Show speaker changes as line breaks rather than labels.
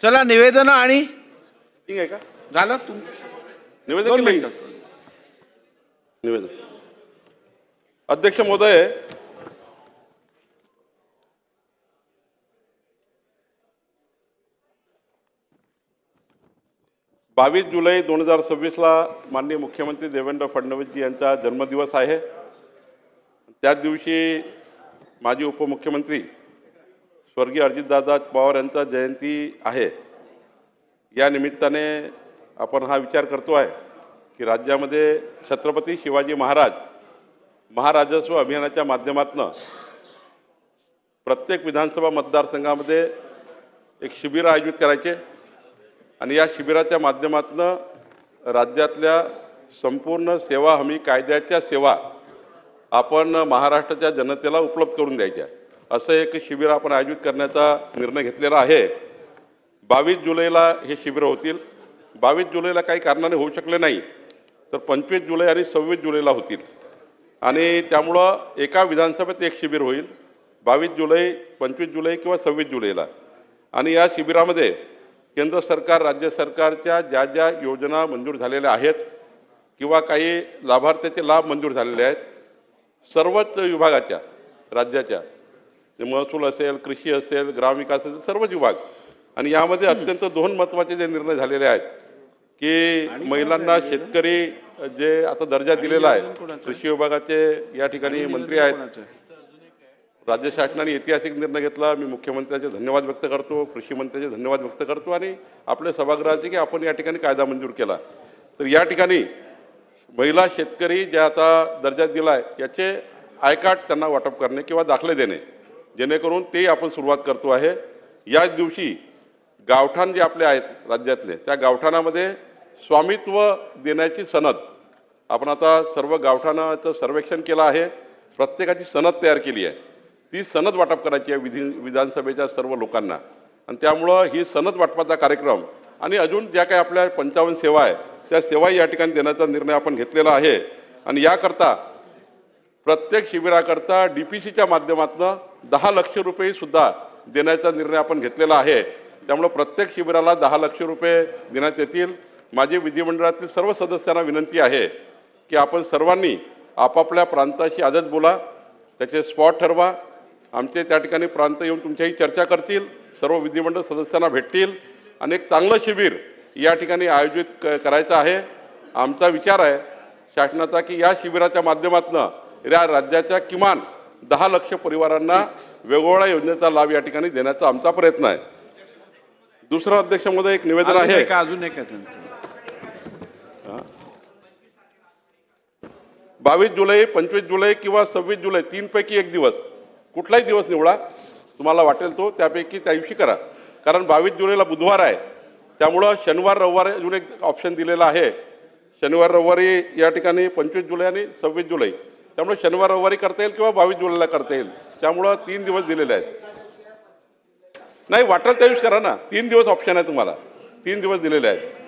चला निवेदन आणि
ठीक आहे का?
झालं तुम
निवेदन
2
केलं?
मिनिटं.
निवेदन. अध्यक्ष महोदय, 22 जुलै 2026 माननीय मुख्यमंत्री देवेंद्र फडणवीसजी यांचा जन्मदिवस आहे. त्याच दिवशी माजी उपमुख्यमंत्री स्वर्गीय अजितदादा पवार यांचा जयंती आहे. या निमित्ताने आपण हा विचार करतो आहे की राज्यामध्ये छत्रपती शिवाजी महाराज महाराजस्व अभियानाच्या माध्यमातून प्रत्येक विधानसभा मतदारसंघामध्ये एक शिबिर आयोजित करायचे आणि या शिबिराच्या माध्यमातून राज्यातल्या संपूर्ण सेवा हमी कायद्याच्या सेवा आपण महाराष्ट्राच्या जनतेला उपलब्ध करून द्यायच्या, असं एक शिबिर आपण आयोजित करण्याचा निर्णय घेतलेला आहे. 22 जुलैला हे शिबिर होतील. 22 जुलैला काही कारणाने होऊ शकले नाही तर 25 जुलै आणि 26 जुलैला होतील आणि त्यामुळं एका विधानसभेत एक शिबिर होईल 22 जुलै, 25 जुलै किंवा 26 जुलैला. आणि या शिबिरामध्ये केंद्र सरकार, राज्य सरकारच्या ज्या ज्या योजना मंजूर झालेल्या आहेत किंवा काही लाभार्थ्याचे लाभ मंजूर झालेले आहेत, सर्वच विभागाच्या राज्याच्या, महसूल असेल, कृषी असेल, ग्रामविकास असेल, सर्वच विभाग. आणि यामध्ये अत्यंत 2 महत्त्वाचे जे निर्णय झालेले आहेत की महिलांना शेतकरी जे आता दर्जा दिलेला आहे, कृषी विभागाचे या ठिकाणी मंत्री आहेत. राज्य शासनाने ऐतिहासिक निर्णय घेतला. मी मुख्यमंत्र्यांचे धन्यवाद व्यक्त करतो, कृषी मंत्र्यांचे धन्यवाद व्यक्त करतो आणि आपल्या सभागृहाचे की आपण या ठिकाणी कायदा मंजूर केला. तर या ठिकाणी महिला शेतकरी जे आता दर्जा दिला आहे याचे आय कार्ड त्यांना वाटप करणे किंवा दाखले देणे, जेणेकरून ते आपण सुरुवात करतो आहे. याच दिवशी गावठाण जे आपले आहेत राज्यातले, त्या गावठाणामध्ये स्वामित्व देण्याची सनद आपण आता सर्व गावठाणाचं सर्वेक्षण केलं आहे. प्रत्येकाची सनद तयार केली आहे. ती सनद वाटप करायची आहे विधानसभेच्या सर्व लोकांना आणि त्यामुळं ही सनद वाटपाचा कार्यक्रम आणि अजून ज्या काही आपल्या 55 सेवा आहे त्या सेवाही या ठिकाणी देण्याचा निर्णय आपण घेतलेला आहे. आणि याकरता प्रत्येक शिबिराकरता DPCच्या माध्यमातून 10 लाख रुपयेसुद्धा देण्याचा निर्णय आपण घेतलेला आहे. त्यामुळे प्रत्येक शिबिराला 10 लाख रुपये देण्यात येतील. माझी विधिमंडळातील सर्व सदस्यांना विनंती आहे की आपण सर्वांनी आपापल्या प्रांताशी आजच बोला, त्याचे स्पॉट ठरवा. आमचे त्या ठिकाणी प्रांत येऊन तुमच्याही चर्चा करतील, सर्व विधिमंडळ सदस्यांना भेटतील आणि एक चांगलं शिबिर या ठिकाणी आयोजित करायचं आहे. आमचा विचार आहे शासनाचा की या शिबिराच्या माध्यमातून या राज्याच्या किमान 10 लाख परिवारांना वेगवेगळ्या योजनेचा लाभ या ठिकाणी देण्याचा आमचा प्रयत्न आहे. दुसरं अध्यक्ष महोदय एक निवेदन आहे.
अजून एक आहे
22 जुलै, 25 जुलै किंवा 26 जुलै 3 पैकी एक दिवस, कुठलाही दिवस निवडा तुम्हाला वाटेल तो, त्यापैकी त्या दिवशी करा. कारण 22 जुलैला बुधवार आहे, त्यामुळं शनिवार रविवार अजून एक ऑप्शन दिलेला आहे. शनिवार रविवारी या ठिकाणी 25 जुलै आणि 26 जुलै, त्यामुळे शनिवार रविवारी करता येईल किंवा 22 जुलैला करता येईल. त्यामुळं 3 दिवस दिलेले आहेत. नाही वाटेल त्या दिवशी करा ना, 3 दिवस ऑप्शन आहे तुम्हाला, 3 दिवस दिलेले आहेत.